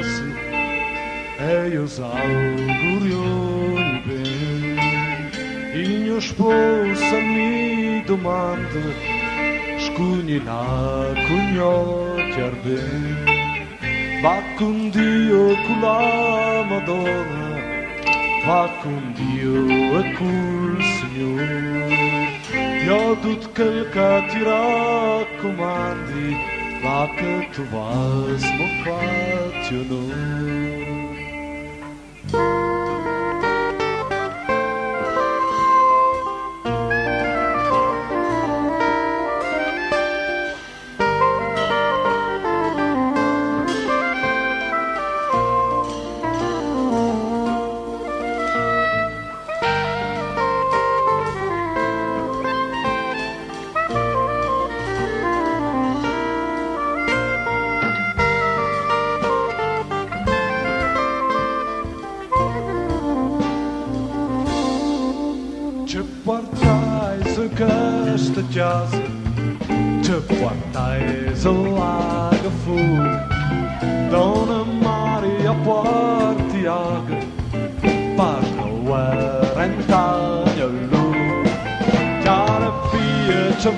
passi e io s'augurio bene. Il mio sposo mi domanda scugni la cugnotti ardente. Va con Dio e con la Madonna, va con Dio e col Signore. Io tutto quel che ti raccomandi, va che tu vas, mo fatti onore. Ce portai su questa casa, ce portai su lago fuori, Donna Maria Portiaga, parlo 40 anni a lui, chiara figlia ci